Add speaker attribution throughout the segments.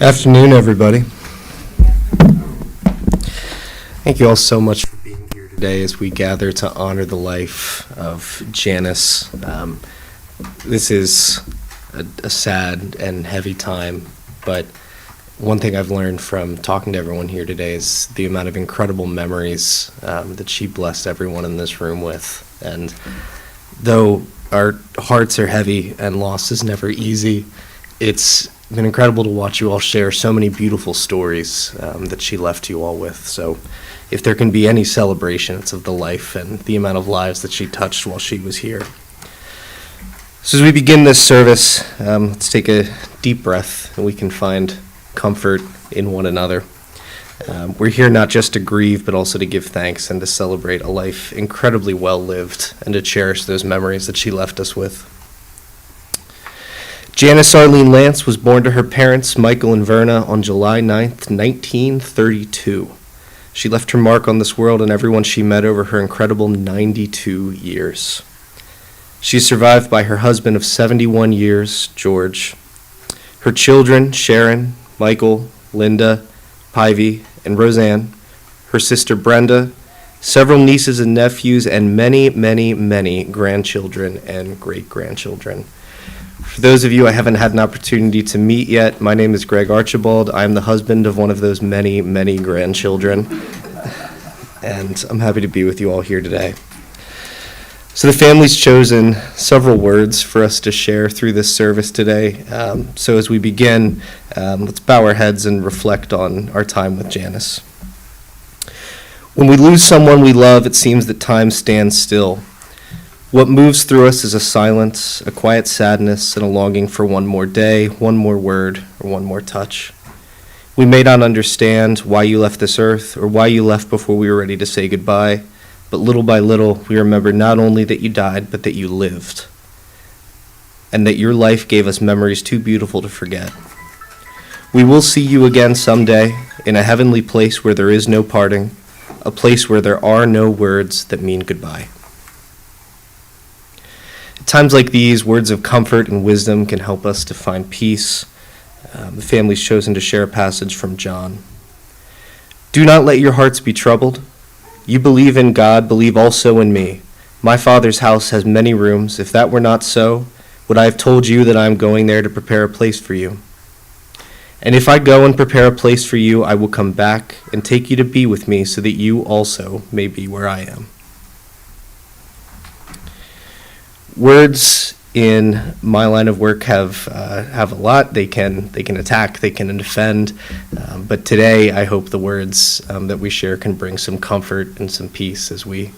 Speaker 1: Afternoon, everybody. Thank you all so much for being here today as we gather to honor the life of Janice. This is a sad and heavy time, but one thing I've learned from talking to everyone here today is the amount of incredible memories that she blessed everyone in this room with. And though our hearts are heavy and loss is never easy, it's been incredible to watch you all share so many beautiful stories that she left you all with. So if there can be any celebration, it's of the life and the amount of lives that she touched while she was here. So as we begin this service, let's take a deep breath and we can find comfort in one another. We're here not just to grieve, but also to give thanks and to celebrate a life incredibly well lived and to cherish those memories that she left us with. Janice Arlene Lance was born to her parents, Michael and Verna, on July 9th, 1932. She left her mark on this world and everyone she met over her incredible 92 years. She is survived by her husband of 71 years, George. Her children, Sharon, Michael, Linda, Pivy, and Roseanne. Her sister, Brenda. Several nieces and nephews, and many, many, many grandchildren and great-grandchildren. For those of you I haven't had an opportunity to meet yet, my name is Greg Archibald. I'm the husband of one of those many, many grandchildren, and I'm happy to be with you all here today. So the family's chosen several words for us to share through this service today. So as we begin, let's bow our heads and reflect on our time with Janice. When we lose someone we love, it seems that time stands still. What moves through us is a silence, a quiet sadness, and a longing for one more day, one more word, or one more touch. We may not understand why you left this earth or why you left before we were ready to say goodbye, but little by little, we remember not only that you died, but that you lived, and that your life gave us memories too beautiful to forget. We will see you again someday in a heavenly place where there is no parting, a place where there are no words that mean goodbye. At times like these, words of comfort and wisdom can help us to find peace. The family's chosen to share a passage from John. Do not let your hearts be troubled. You believe in God, believe also in me. My Father's house has many rooms. If that were not so, would I have told you that I am going there to prepare a place for you? And if I go and prepare a place for you, I will come back and take you to be with me so that you also may be where I am. Words in my line of work have a lot. They can attack, they can defend, but today I hope the words that we share can bring some comfort and some peace as we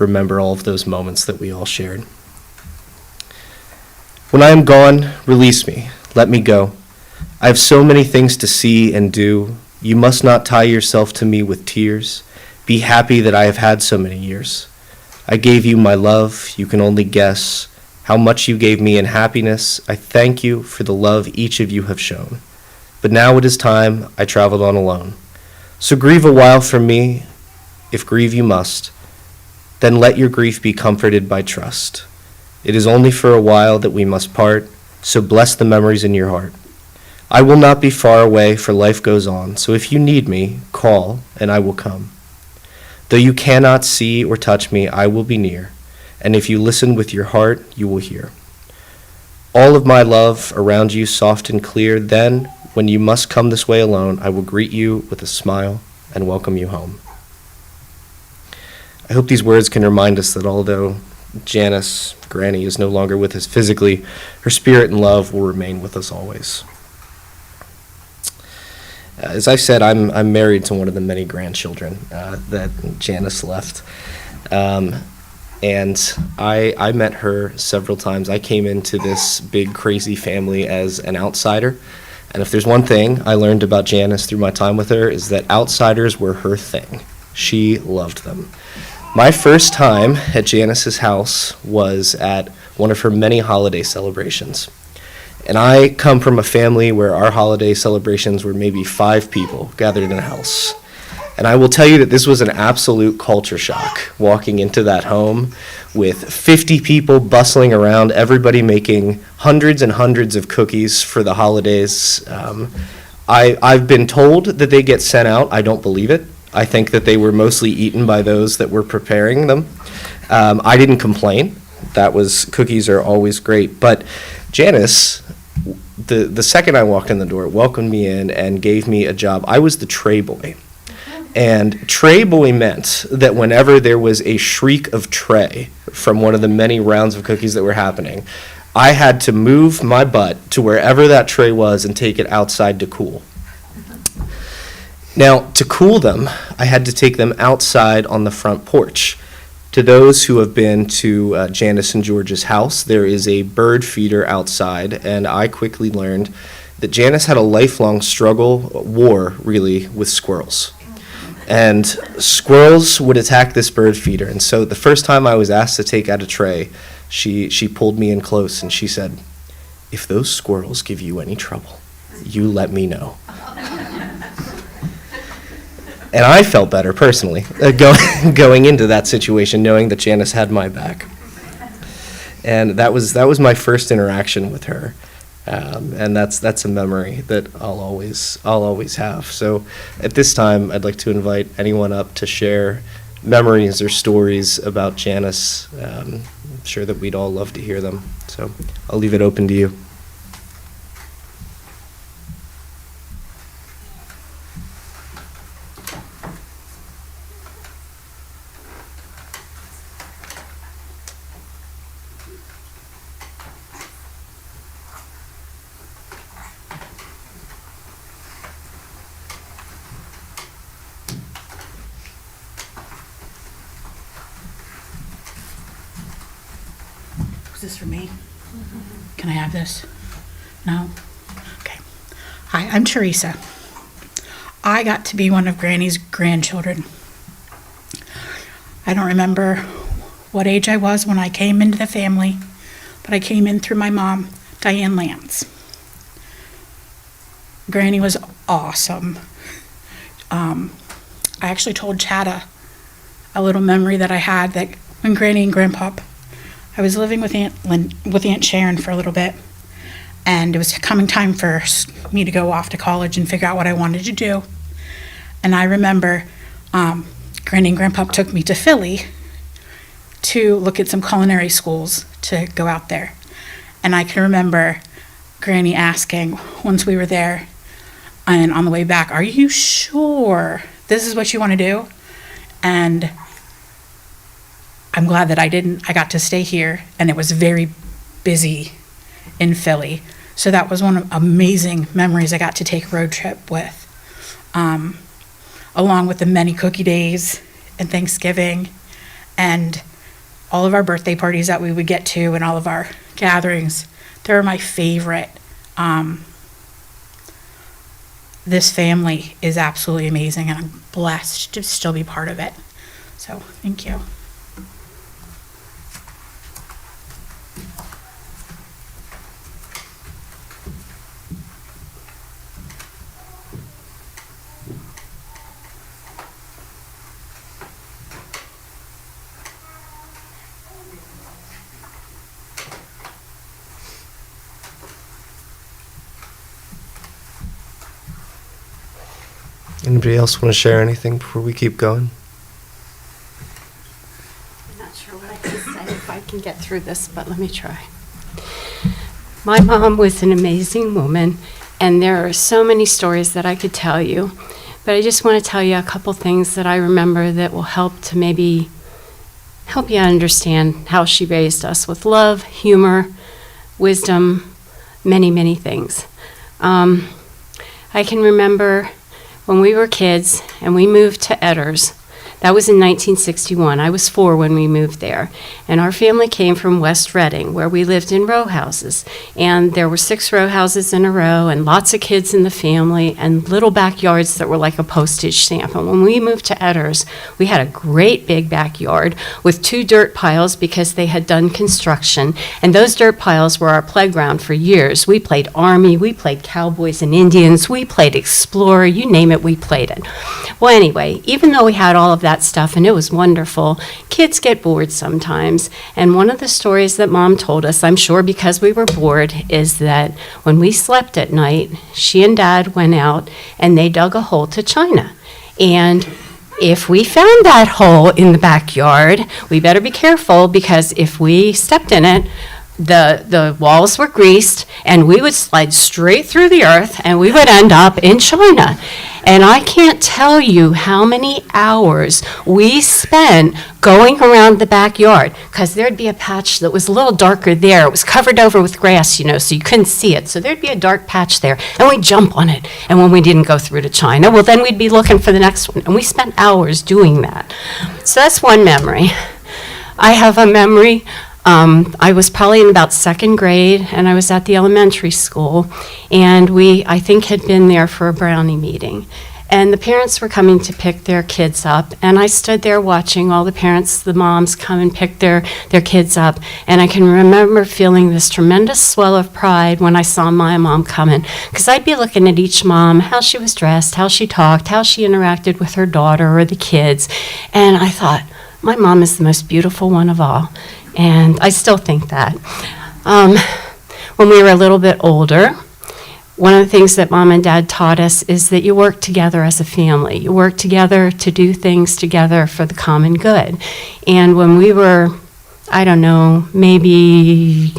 Speaker 1: remember all of those moments that we all shared. When I am gone, release me, let me go. I have so many things to see and do. You must not tie yourself to me with tears. Be happy that I have had so many years. I gave you my love, you can only guess how much you gave me in happiness. I thank you for the love each of you have shown. But now it is time I traveled on alone. So grieve a while for me, if grieve you must. Then let your grief be comforted by trust. It is only for a while that we must part, so bless the memories in your heart. I will not be far away, for life goes on, so if you need me, call, and I will come. Though you cannot see or touch me, I will be near, and if you listen with your heart, you will hear. All of my love around you soft and clear, then, when you must come this way alone, I will greet you with a smile and welcome you home. I hope these words can remind us that although Janice, Granny, is no longer with us physically, her spirit and love will remain with us always. As I said, I'm married to one of the many grandchildren that Janice left. And I met her several times. I came into this big, crazy family as an outsider. And if there's one thing I learned about Janice through my time with her, is that outsiders were her thing. She loved them. My first time at Janice's house was at one of her many holiday celebrations. And I come from a family where our holiday celebrations were maybe 5 people gathered in a house. And I will tell you that this was an absolute culture shock, walking into that home with 50 people bustling around, everybody making hundreds and hundreds of cookies for the holidays. I've been told that they get sent out. I don't believe it. I think that they were mostly eaten by those that were preparing them. I didn't complain. Cookies are always great. But Janice, the second I walked in the door, welcomed me in and gave me a job. I was the tray boy. And tray boy meant that whenever there was a shriek of tray from one of the many rounds of cookies that were happening, I had to move my butt to wherever that tray was and take it outside to cool. Now, to cool them, I had to take them outside on the front porch. To those who have been to Janice and George's house, there is a bird feeder outside, and I quickly learned that Janice had a lifelong war, really, with squirrels. And squirrels would attack this bird feeder, and so the first time I was asked to take out a tray, she pulled me in close and she said, "If those squirrels give you any trouble, you let me know." And I felt better personally going into that situation, knowing that Janice had my back. And that was my first interaction with her, and that's a memory that I'll always have. So at this time, I'd like to invite anyone up to share memories or stories about Janice. I'm sure that we'd all love to hear them. So I'll leave it open to you.
Speaker 2: Is this for me? Can I have this? No? Okay. Hi, I'm Teresa. I got to be one of Granny's grandchildren. I don't remember what age I was when I came into the family, but I came in through my mom, Diane Lance. Granny was awesome. I actually told Chada a little memory that I had that when Granny and Grandpa, I was living with Aunt Sharon for a little bit, and it was coming time for me to go off to college and figure out what I wanted to do. And I remember Granny and Grandpa took me to Philly to look at some culinary schools to go out there. And I can remember Granny asking, once we were there and on the way back, "Are you sure this is what you want to do?" And I'm glad that I got to stay here, and it was very busy in Philly. So that was one of amazing memories I got to take a road trip with, along with the many cookie days and Thanksgiving and all of our birthday parties that we would get to and all of our gatherings. They were my favorite. This family is absolutely amazing, and I'm blessed to still be part of it. So thank you.
Speaker 1: Anybody else want to share anything before we keep going?
Speaker 3: I'm not sure what I can say if I can get through this, but let me try. My mom was an amazing woman, and there are so many stories that I could tell you, but I just want to tell you a couple things that I remember that will help to maybe help you understand how she raised us with love, humor, wisdom, many, many things. I can remember when we were kids and we moved to Edders. That was in 1961. I was 4 when we moved there. And our family came from West Reading, where we lived in row houses. And there were 6 row houses in a row and lots of kids in the family and little backyards that were like a postage stamp. And when we moved to Edders, we had a great big backyard with 2 dirt piles because they had done construction. And those dirt piles were our playground for years. We played Army, we played Cowboys and Indians, we played Explorer, you name it, we played it. Well, anyway, even though we had all of that that stuff, and it was wonderful. Kids get bored sometimes, and one of the stories that Mom told us, I'm sure because we were bored, is that when we slept at night, she and Dad went out and they dug a hole to China. And if we found that hole in the backyard, we better be careful, because if we stepped in it, the walls were greased, and we would slide straight through the earth, and we would end up in China. And I can't tell you how many hours we spent going around the backyard, because there'd be a patch that was a little darker there. It was covered over with grass, so you couldn't see it. So there'd be a dark patch there, and we'd jump on it. And when we didn't go through to China, well, then we'd be looking for the next one. And we spent hours doing that. So that's one memory. I have a memory. I was probably in about second grade, and I was at the elementary school, and we, I think, had been there for a brownie meeting. And the parents were coming to pick their kids up, and I stood there watching all the parents, the moms, come and pick their kids up. And I can remember feeling this tremendous swell of pride when I saw my mom coming, because I'd be looking at each mom, how she was dressed, how she talked, how she interacted with her daughter or the kids. And I thought, my mom is the most beautiful one of all. And I still think that. When we were a little bit older, one of the things that Mom and Dad taught us is that you work together as a family. You work together to do things together for the common good. And when we were, I don't know, maybe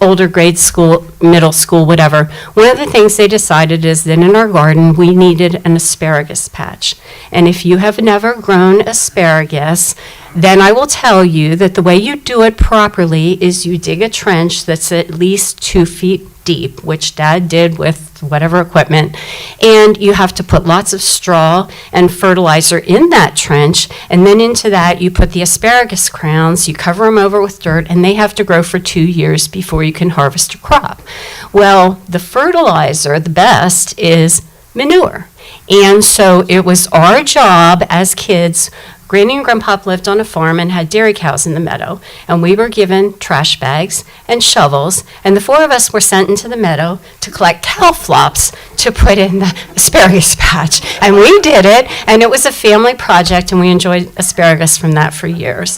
Speaker 3: older grade school, middle school, whatever, one of the things they decided is that in our garden we needed an asparagus patch. And if you have never grown asparagus, then I will tell you that the way you do it properly is you dig a trench that's at least 2 feet deep, which Dad did with whatever equipment, and you have to put lots of straw and fertilizer in that trench, and then into that you put the asparagus crowns, you cover them over with dirt, and they have to grow for 2 years before you can harvest a crop. Well, the fertilizer, the best, is manure. And so it was our job as kids. Granny and Grandpa lived on a farm and had dairy cows in the meadow, and we were given trash bags and shovels, and the 4 of us were sent into the meadow to collect cow flops to put in the asparagus patch. And we did it, and it was a family project, and we enjoyed asparagus from that for years.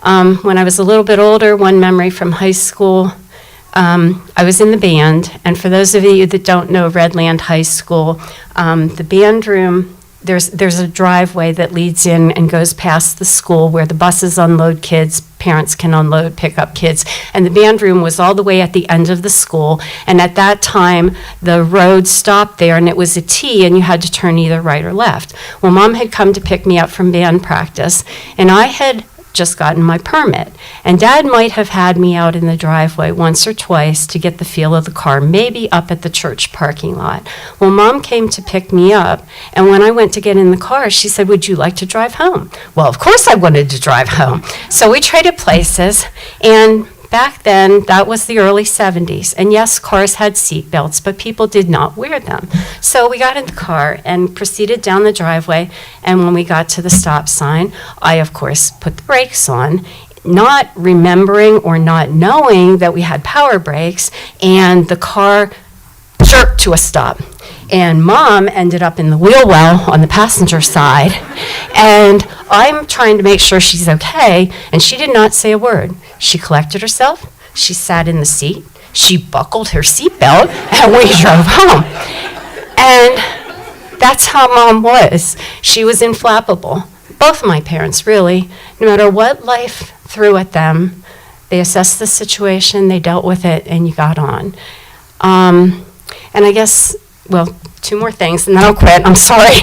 Speaker 3: When I was a little bit older, one memory from high school, I was in the band, and for those of you that don't know Redland High School, the band room, there's a driveway that leads in and goes past the school where the buses unload kids, parents can unload, pick up kids, and the band room was all the way at the end of the school, and at that time, the road stopped there, and it was a T, and you had to turn either right or left. Well, Mom had come to pick me up from band practice, and I had just gotten my permit. And Dad might have had me out in the driveway once or twice to get the feel of the car, maybe up at the church parking lot. Well, Mom came to pick me up, and when I went to get in the car, she said, "Would you like to drive home?" Well, of course I wanted to drive home. So we traded places, and back then, that was the early 70s. And yes, cars had seat belts, but people did not wear them. So we got in the car and proceeded down the driveway. And when we got to the stop sign, I, of course, put the brakes on, not remembering or not knowing that we had power brakes, and the car jerked to a stop. And Mom ended up in the wheel well on the passenger side, and I'm trying to make sure she's okay, and she did not say a word. She collected herself, she sat in the seat, she buckled her seatbelt, and we drove home. And that's how Mom was. She was inflappable. Both of my parents, really. No matter what life threw at them, they assessed the situation, they dealt with it, and you got on. And I guess, well, 2 more things, and then I'll quit. I'm sorry.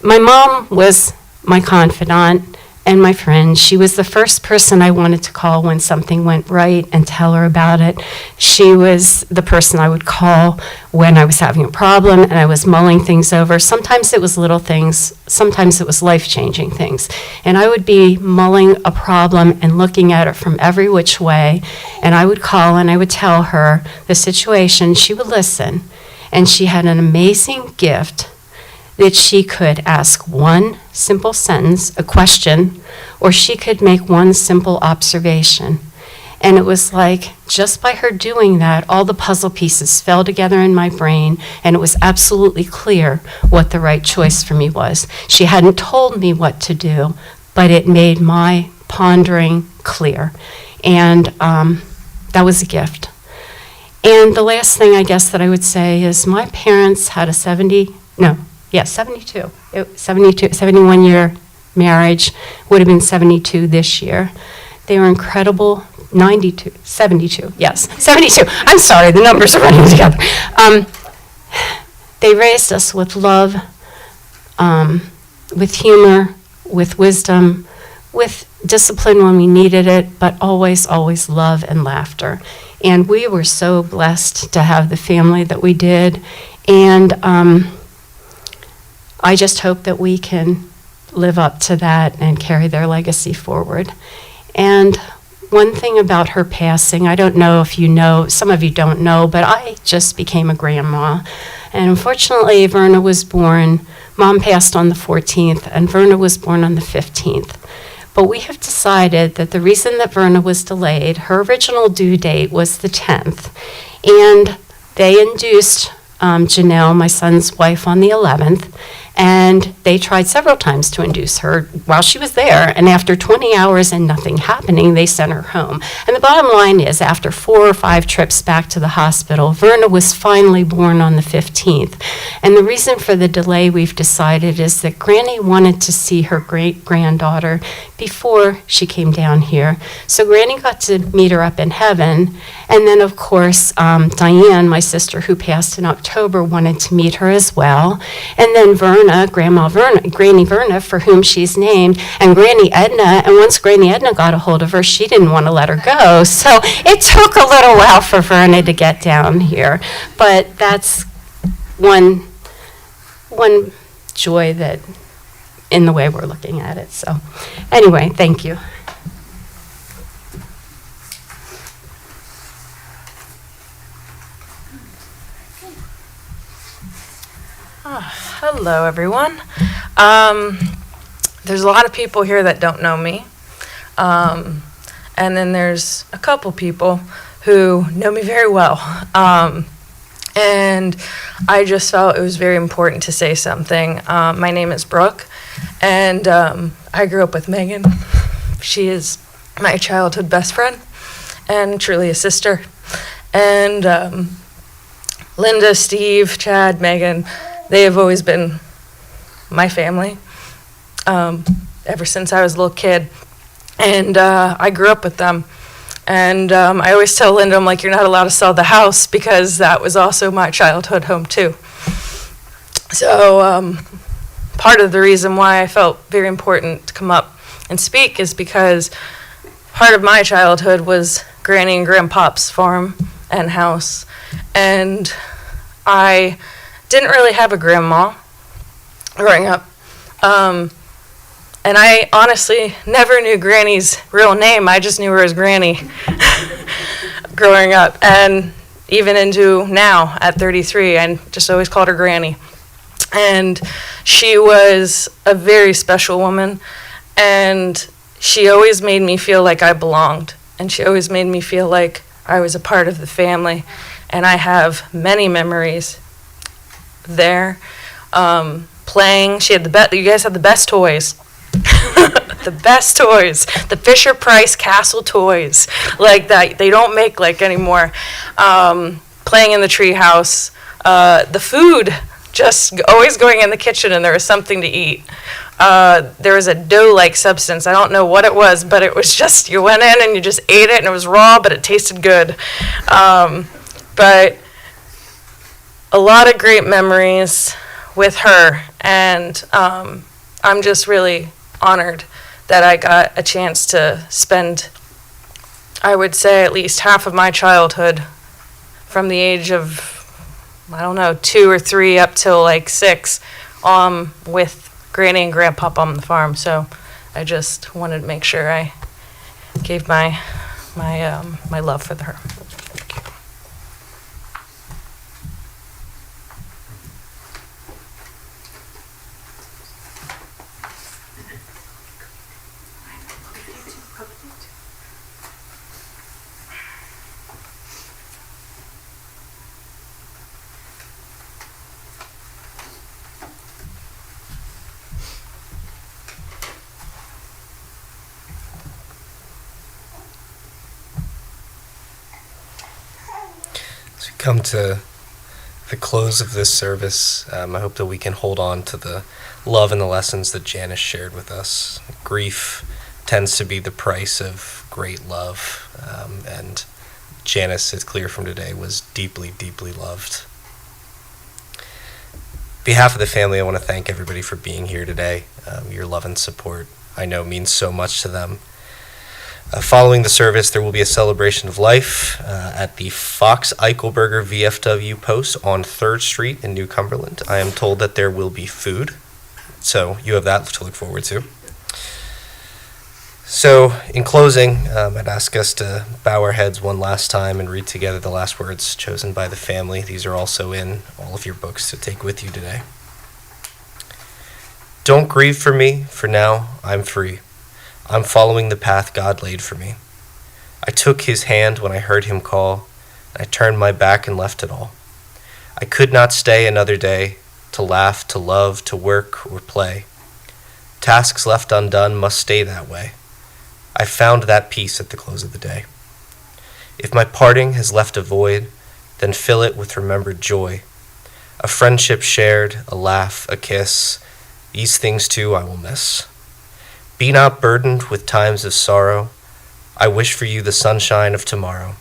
Speaker 3: My mom was my confidant and my friend. She was the first person I wanted to call when something went right and tell her about it. She was the person I would call when I was having a problem and I was mulling things over. Sometimes it was little things, sometimes it was life-changing things. And I would be mulling a problem and looking at it from every which way, and I would call and I would tell her the situation. She would listen, and she had an amazing gift that she could ask one simple sentence, a question, or she could make one simple observation. And it was like, just by her doing that, all the puzzle pieces fell together in my brain, and it was absolutely clear what the right choice for me was. She hadn't told me what to do, but it made my pondering clear. And that was a gift. And the last thing I guess that I would say is my parents had a 71-year marriage, would have been 72 this year. They were incredible, 72, yes, 72. I'm sorry, the numbers are running together. They raised us with love, with humor, with wisdom, with discipline when we needed it, but always, always love and laughter. And we were so blessed to have the family that we did. And I just hope that we can live up to that and carry their legacy forward. And one thing about her passing, I don't know if you know, some of you don't know, but I just became a grandma. And unfortunately, Verna was born, Mom passed on the 14th, and Verna was born on the 15th. But we have decided that the reason that Verna was delayed, her original due date was the 10th, and they induced Janelle, my son's wife, on the 11th, and they tried several times to induce her while she was there, and after 20 hours and nothing happening, they sent her home. And the bottom line is, after 4 or 5 trips back to the hospital, Verna was finally born on the 15th. And the reason for the delay, we've decided, is that Granny wanted to see her great-granddaughter before she came down here. So Granny got to meet her up in heaven, and then, of course, Diane, my sister, who passed in October, wanted to meet her as well. And then Granny Verna, for whom she's named, and Granny Edna. And once Granny Edna got a hold of her, she didn't want to let her go. So it took a little while for Verna to get down here. But that's one joy that, in the way we're looking at it. So anyway, thank you.
Speaker 4: Hello, everyone. There's a lot of people here that don't know me. And then there's a couple people who know me very well. And I just felt it was very important to say something. My name is Brooke, and I grew up with Megan. She is my childhood best friend and truly a sister. And Linda, Steve, Chad, Megan, they have always been my family ever since I was a little kid. And I grew up with them. And I always tell Linda, I'm like, you're not allowed to sell the house, because that was also my childhood home too. So part of the reason why I felt very important to come up and speak is because part of my childhood was Granny and Grandpop's farm and house. And I didn't really have a grandma growing up. And I honestly never knew Granny's real name. I just knew her as Granny growing up. And even into now, at 33, I just always called her Granny. And she was a very special woman. And she always made me feel like I belonged. And she always made me feel like I was a part of the family. And I have many memories there, playing. She had you guys had the best toys. The best toys, the Fisher-Price Castle toys, like that they don't make like anymore. Playing in the treehouse, the food, just always going in the kitchen and there was something to eat. There was a dough-like substance. I don't know what it was, but it was just, you went in and you just ate it, and it was raw, but it tasted good. But a lot of great memories with her, and I'm just really honored that I got a chance to spend, I would say, at least half of my childhood from the age of, 2 or 3 up till like 6 with Granny and Grandpa on the farm. So I just wanted to make sure I gave my love for her.
Speaker 1: come to the close of this service, I hope that we can hold on to the love and the lessons that Janice shared with us. Grief tends to be the price of great love, and Janice, it's clear from today, was deeply, deeply loved. On behalf of the family, I want to thank everybody for being here today. Your love and support, I know, means so much to them. Following the service, there will be a celebration of life at the Fox Eichelberger VFW post on 3rd Street in New Cumberland. I am told that there will be food, so you have that to look forward to. So, in closing, I'd ask us to bow our heads one last time and read together the last words chosen by the family. These are also in all of your books to take with you today. Don't grieve for me, for now I'm free. I'm following the path God laid for me. I took his hand when I heard him call, and I turned my back and left it all. I could not stay another day, to laugh, to love, to work, or play. Tasks left undone must stay that way. I found that peace at the close of the day. If my parting has left a void, then fill it with remembered joy. A friendship shared, a laugh, a kiss, these things too I will miss. Be not burdened with times of sorrow. I wish for you the sunshine of tomorrow.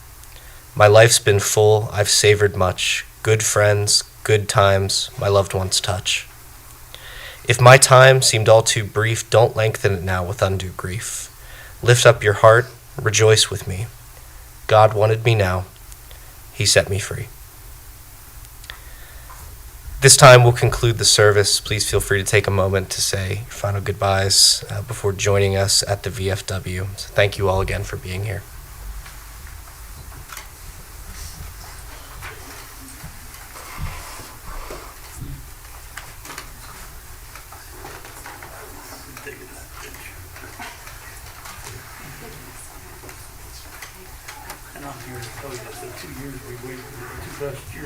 Speaker 1: My life's been full, I've savored much, good friends, good times, my loved ones' touch. If my time seemed all too brief, don't lengthen it now with undue grief. Lift up your heart, rejoice with me. God wanted me now, he set me free. This time we'll conclude the service. Please feel free to take a moment to say your final goodbyes before joining us at the VFW. So thank you all again for being here.
Speaker 5: And I'm here to tell you that the 2 years we waited, the 2 last years.